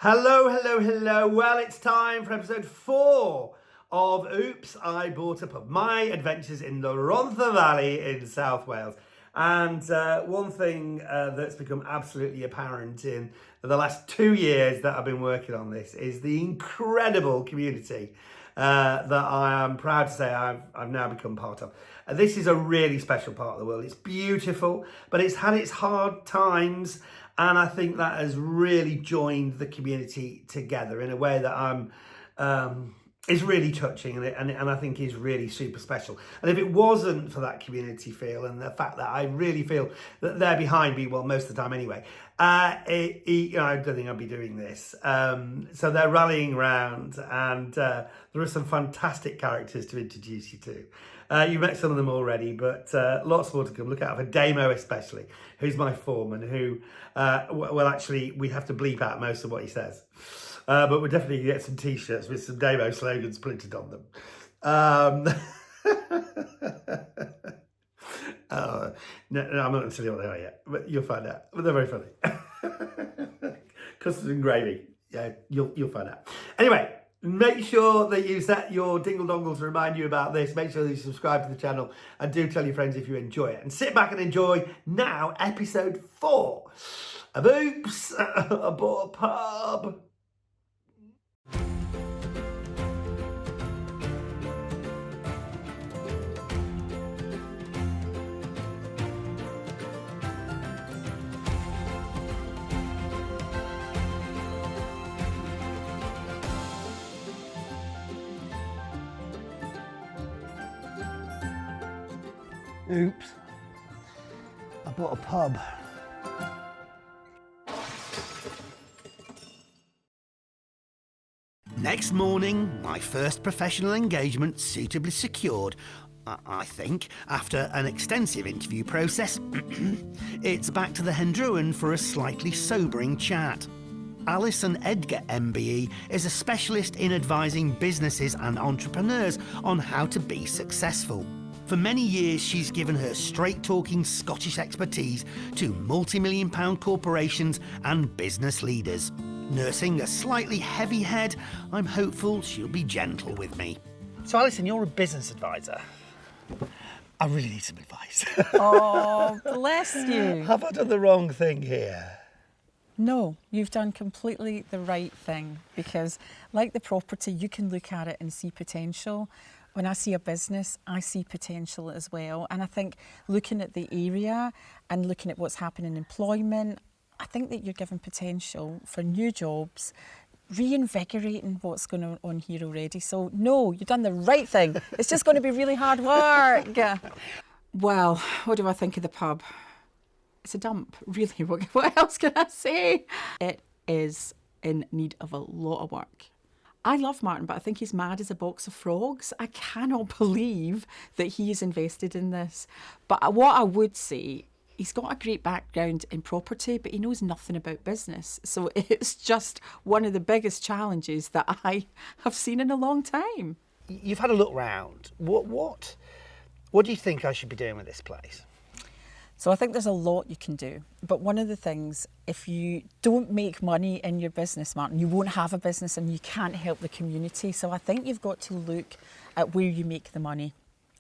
Hello, hello, hello. Well, it's time for episode 4 of Oops, I Bought a Pub. My adventures in the Rhondda Valley in South Wales. And one thing that's become absolutely apparent in the last 2 years that I've been working on this is the incredible community that I am proud to say I've now become part of. This is a really special part of the world. It's beautiful, but it's had its hard times, and I think that has really joined the community together in a way that is really touching, and I think is really super special. And if it wasn't for that community feel and the fact that I really feel that they're behind me, well, most of the time anyway, I don't think I'd be doing this. So they're rallying around, and there are some fantastic characters to introduce you to. You've met some of them already, but lots more to come. Look out for Damo especially, who's my foreman, who, well, actually, we have to bleep out most of what he says. But we'll definitely get some T-shirts with some Damo slogans printed on them. No, I'm not going to tell you what they are yet, but you'll find out. But they're very funny. Custard and gravy. Yeah, you'll find out. Anyway, make sure that you set your dingle dongle to remind you about this. Make sure that you subscribe to the channel and do tell your friends if you enjoy it. And sit back and enjoy now episode 4 of Oops, I Bought a Pub. Oops, I bought a pub. Next morning, my first professional engagement suitably secured, I think, after an extensive interview process. It's back to the Hendruan for a slightly sobering chat. Alison Edgar MBE is a specialist in advising businesses and entrepreneurs on how to be successful. For many years, she's given her straight-talking Scottish expertise to multi-million-pound corporations and business leaders. Nursing a slightly heavy head, I'm hopeful she'll be gentle with me. So, Alison, you're a business advisor. I really need some advice. Oh, bless you. Have I done the wrong thing here? No, you've done completely the right thing, because like the property, you can look at it and see potential. When I see a business, I see potential as well. And I think looking at the area and looking at what's happening in employment, I think that you're given potential for new jobs, reinvigorating what's going on here already. So no, you've done the right thing. It's just going to be really hard work. Well, what do I think of the pub? It's a dump, really. What else can I say? It is in need of a lot of work. I love Martin, but I think he's mad as a box of frogs. I cannot believe that he is invested in this. But what I would say, he's got a great background in property, but he knows nothing about business. So it's just one of the biggest challenges that I have seen in a long time. You've had a look round. What do you think I should be doing with this place? So I think there's a lot you can do. But one of the things, if you don't make money in your business, Martin, you won't have a business and you can't help the community. So I think you've got to look at where you make the money.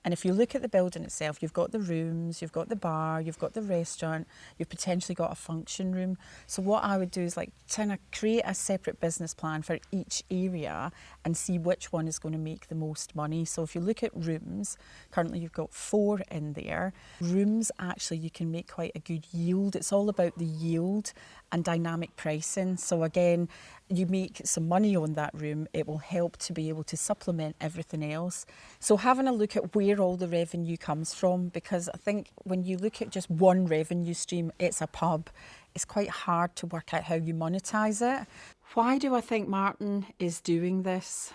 And if you look at the building itself, you've got the rooms, you've got the bar, you've got the restaurant, you've potentially got a function room. So what I would do is kind of create a separate business plan for each area and see which one is going to make the most money. So if you look at rooms, currently you've got 4 in there. Rooms, actually, you can make quite a good yield. It's all about the yield and dynamic pricing. So again, you make some money on that room, it will help to be able to supplement everything else. So having a look at where all the revenue comes from, because I think when you look at just one revenue stream, it's a pub, it's quite hard to work out how you monetize it. Why do I think Martin is doing this?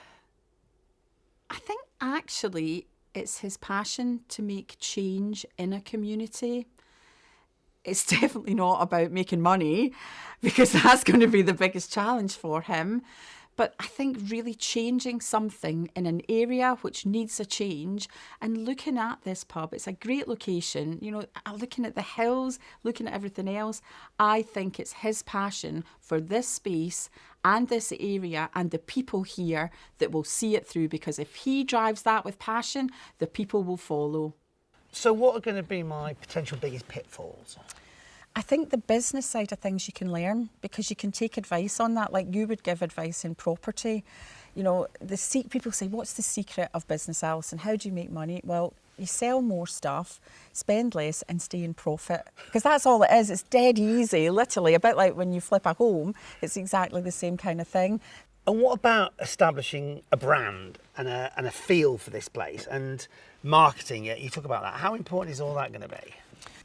I think actually it's his passion to make change in a community. It's definitely not about making money, because that's going to be the biggest challenge for him. But I think really changing something in an area which needs a change and looking at this pub, it's a great location, you know, looking at the hills, looking at everything else. I think it's his passion for this space and this area and the people here that will see it through, because if he drives that with passion, the people will follow. So what are going to be my potential biggest pitfalls? I think the business side of things you can learn, because you can take advice on that, like you would give advice in property. You know, people say, what's the secret of business, Alison? How do you make money? Well, you sell more stuff, spend less and stay in profit. Because that's all it is. It's dead easy, literally. A bit like when you flip a home, it's exactly the same kind of thing. And what about establishing a brand and a feel for this place and marketing it? You talk about that. How important is all that going to be?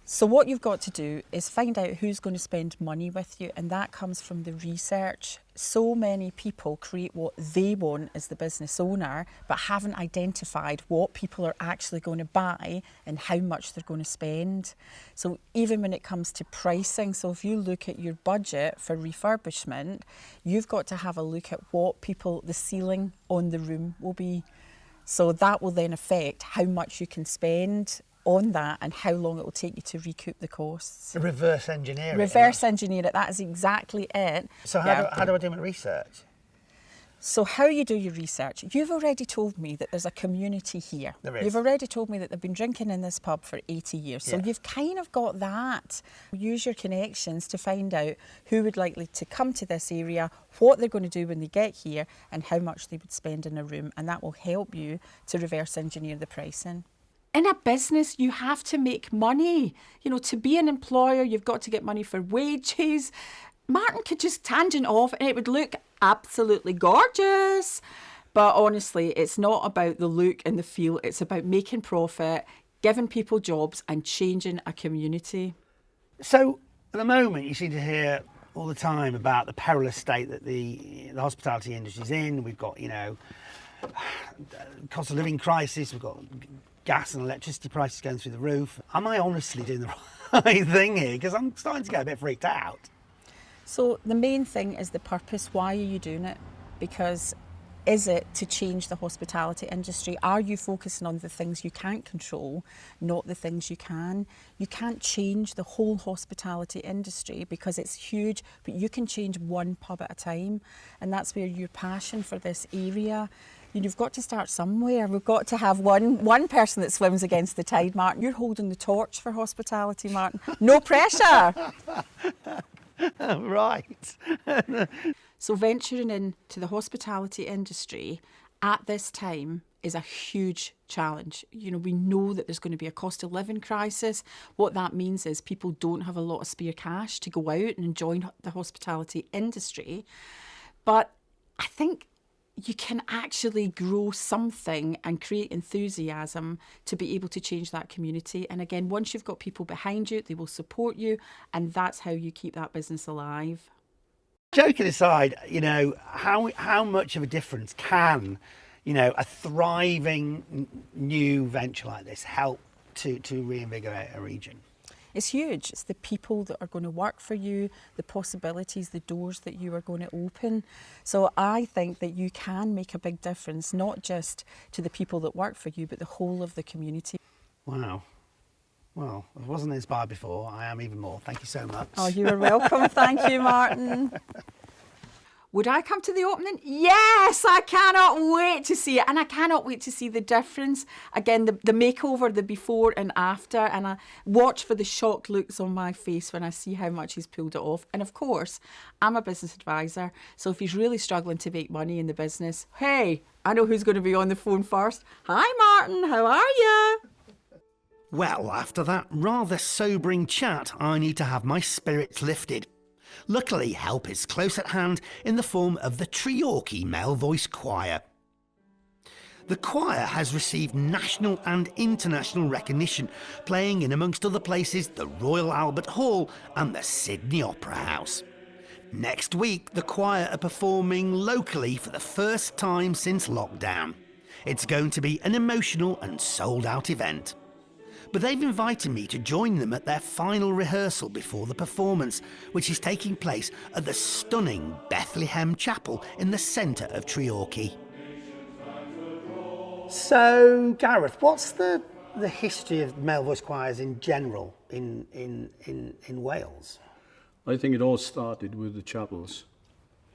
So what you've got to do is find out who's going to spend money with you, and that comes from the research. So many people create what they want as the business owner, but haven't identified what people are actually going to buy and how much they're going to spend. So even when it comes to pricing, so if you look at your budget for refurbishment, you've got to have a look at what the ceiling on the room will be. So that will then affect how much you can spend on that and how long it will take you to recoup the costs. Reverse engineering. Reverse engineer it, that is exactly it. So how do I do my research? So how you do your research, you've already told me that there's a community here. There is. You've already told me that they've been drinking in this pub for 80 years. So you've kind of got that. Use your connections to find out who would likely to come to this area, what they're going to do when they get here and how much they would spend in a room, and that will help you to reverse engineer the pricing. In a business, you have to make money. You know, to be an employer, you've got to get money for wages. Martin could just tangent off and it would look absolutely gorgeous. But honestly, it's not about the look and the feel. It's about making profit, giving people jobs and changing a community. So at the moment, you seem to hear all the time about the perilous state that the hospitality industry's in. We've got, you know, cost of living crisis. We've got gas and electricity prices going through the roof. Am I honestly doing the right thing here? Because I'm starting to get a bit freaked out. So the main thing is the purpose. Why are you doing it? Because is it to change the hospitality industry? Are you focusing on the things you can't control, not the things you can? You can't change the whole hospitality industry because it's huge, but you can change one pub at a time. And that's where your passion for this area, you've got to start somewhere. We've got to have one person that swims against the tide, Martin. You're holding the torch for hospitality, Martin. No pressure. Right. So venturing into the hospitality industry at this time is a huge challenge. You know, we know that there's going to be a cost of living crisis. What that means is people don't have a lot of spare cash to go out and join the hospitality industry. But I think you can actually grow something and create enthusiasm to be able to change that community. And again, once you've got people behind you, they will support you, and that's how you keep that business alive. Joking aside, you know, how much of a difference can, you know, a thriving new venture like this help to reinvigorate a region? It's huge. It's the people that are going to work for you, the possibilities, the doors that you are going to open. So I think that you can make a big difference, not just to the people that work for you, but the whole of the community. Wow. Well, I wasn't inspired before. I am even more. Thank you so much. Oh, you are welcome. Thank you, Martin. Would I come to the opening? Yes, I cannot wait to see it. And I cannot wait to see the difference. Again, the makeover, the before and after. And I watch for the shocked looks on my face when I see how much he's pulled it off. And of course, I'm a business advisor. So if he's really struggling to make money in the business, hey, I know who's going to be on the phone first. Hi, Martin. How are you? Well, after that rather sobering chat, I need to have my spirits lifted. Luckily, help is close at hand in the form of the Treorchy Male Voice Choir. The choir has received national and international recognition, playing in, amongst other places, the Royal Albert Hall and the Sydney Opera House. Next week, the choir are performing locally for the first time since lockdown. It's going to be an emotional and sold-out event. but they've invited me to join them at their final rehearsal before the performance, which is taking place at the stunning Bethlehem Chapel in the centre of Treorchy. So, Gareth, what's the history of male voice choirs in general in Wales? I think it all started with the chapels,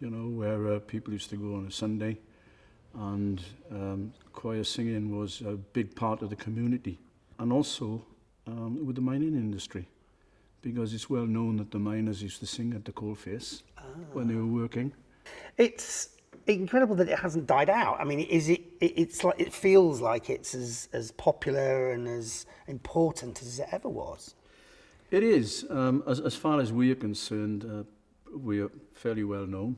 you know, where people used to go on a Sunday, and choir singing was a big part of the community. And also with the mining industry, because it's well known that the miners used to sing at the coalface when they were working. It's incredible that it hasn't died out. I mean, it's like, it feels like it's as popular and as important as it ever was. It is. As far as we are concerned, we are fairly well known.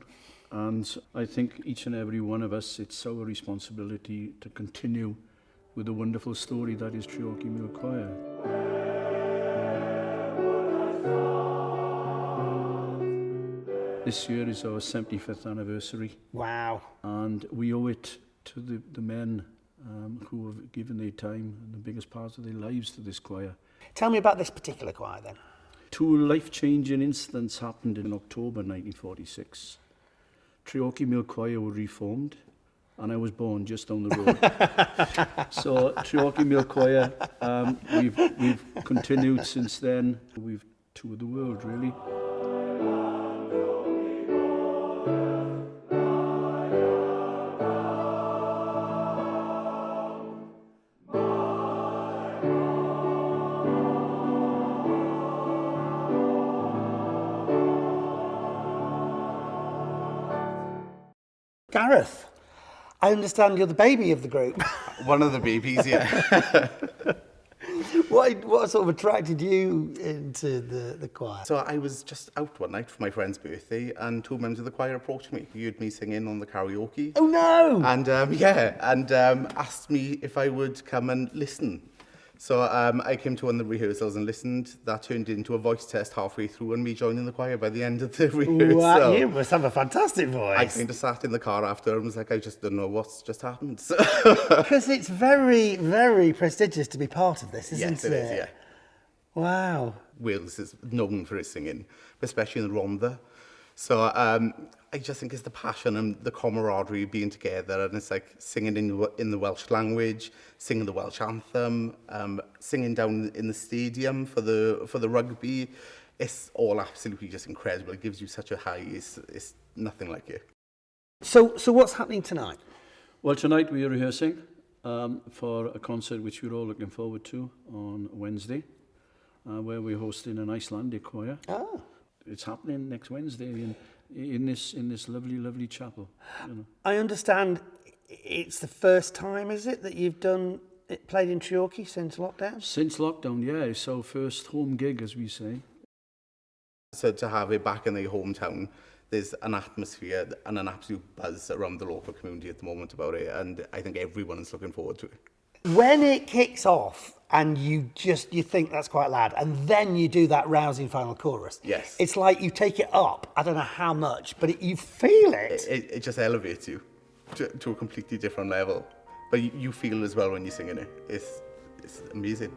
And I think each and every one of us, it's our responsibility to continue with the wonderful story that is Treorchy Male Choir. This year is our 75th anniversary. Wow. And we owe it to the men who have given their time and the biggest part of their lives to this choir. Tell me about this particular choir then. Two life-changing incidents happened in October 1946. Treorchy Male Choir were reformed, and I was born just down the road. So Treorchy Male Choir, we've continued since then. We've toured the world, really. Gareth, I understand you're the baby of the group. One of the babies, yeah. What sort of attracted you into the choir? So I was just out one night for my friend's birthday, and two members of the choir approached me. He heard me singing on the karaoke. Oh no! And asked me if I would come and listen. So I came to one of the rehearsals and listened. That turned into a voice test halfway through, and me joining the choir by the end of the rehearsal. Wow, you must have a fantastic voice. I kind of sat in the car after and was like, I just don't know what's just happened. Because it's very, very prestigious to be part of this, isn't Yes, it is, yeah. Wow. Wales is known for its singing, especially in the Rhondda. So I just think it's the passion and the camaraderie being together, and it's like singing in the Welsh language, singing the Welsh anthem, singing down in the stadium for the rugby. It's all absolutely just incredible. It gives you such a high. It's nothing like it. So what's happening tonight? Well, tonight we are rehearsing for a concert which we're all looking forward to on Wednesday, where we're hosting an Icelandic choir. Oh. It's happening next Wednesday in this lovely chapel. You know. I understand it's the first time, is it, that you've played in Treorchy since lockdown? Since lockdown, yeah, it's our first home gig, as we say. So to have it back in their hometown, there's an atmosphere and an absolute buzz around the local community at the moment about it, and I think everyone is looking forward to it. When it kicks off and you think that's quite loud, and then you do that rousing final chorus, Yes. it's like you take it up, I don't know how much, but you feel it. It just elevates you to a completely different level. But you feel it as well when you're singing it. It's amazing.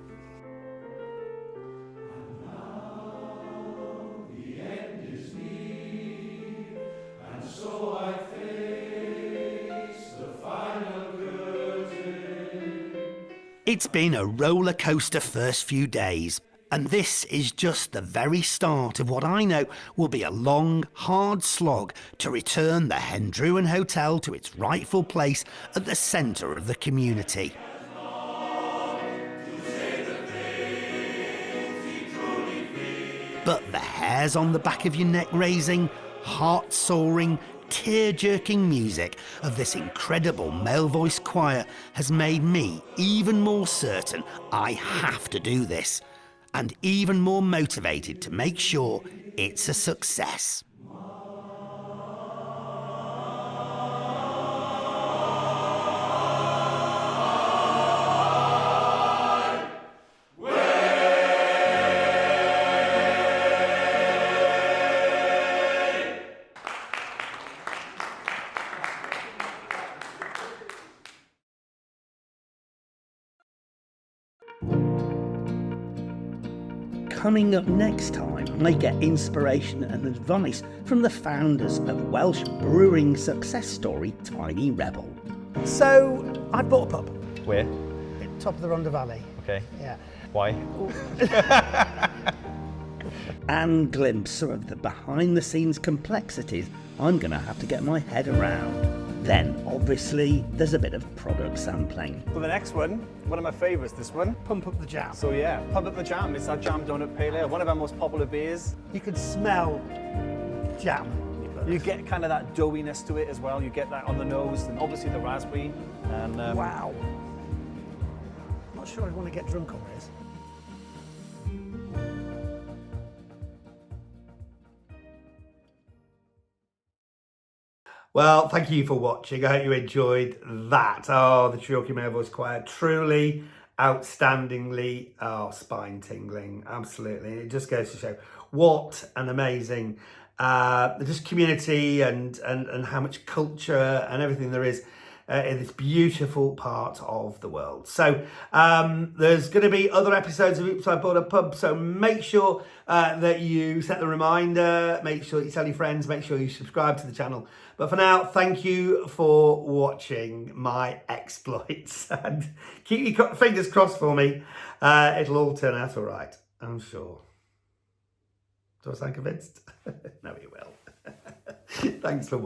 It's been a roller coaster first few days, and this is just the very start of what I know will be a long, hard slog to return the Hendruan Hotel to its rightful place at the centre of the community. But the hairs on the back of your neck raising, heart soaring, tear-jerking music of this incredible male voice choir has made me even more certain I have to do this, and even more motivated to make sure it's a success. coming up next time, I get inspiration and advice from the founders of Welsh brewing success story Tiny Rebel. So, I bought a pub. Where? At top of the Rhondda Valley. Okay. Yeah. Why? And glimpse some of the behind-the-scenes complexities I'm going to have to get my head around. Then, obviously, there's a bit of product sampling. For the next one of my favourites, this one. Pump up the jam. So yeah, Pump Up the Jam. It's our jam donut pale ale, one of our most popular beers. You could smell jam. You get kind of that doughiness to it as well. You get that on the nose, and obviously the raspberry. And Wow. Not sure I'd want to get drunk on this. Well, thank you for watching. I hope you enjoyed that. Oh, the Treorchy Male Voice Choir, truly, outstandingly, spine-tingling, absolutely. It just goes to show what an amazing just community and how much culture and everything there is in this beautiful part of the world. So there's going to be other episodes of Oops, I Bought a Pub, so make sure that you set the reminder, make sure you tell your friends, make sure you subscribe to the channel. But for now, thank you for watching my exploits, and keep your fingers crossed for me. It'll all turn out all right, I'm sure. Do I sound convinced? No, you will. Thanks for watching.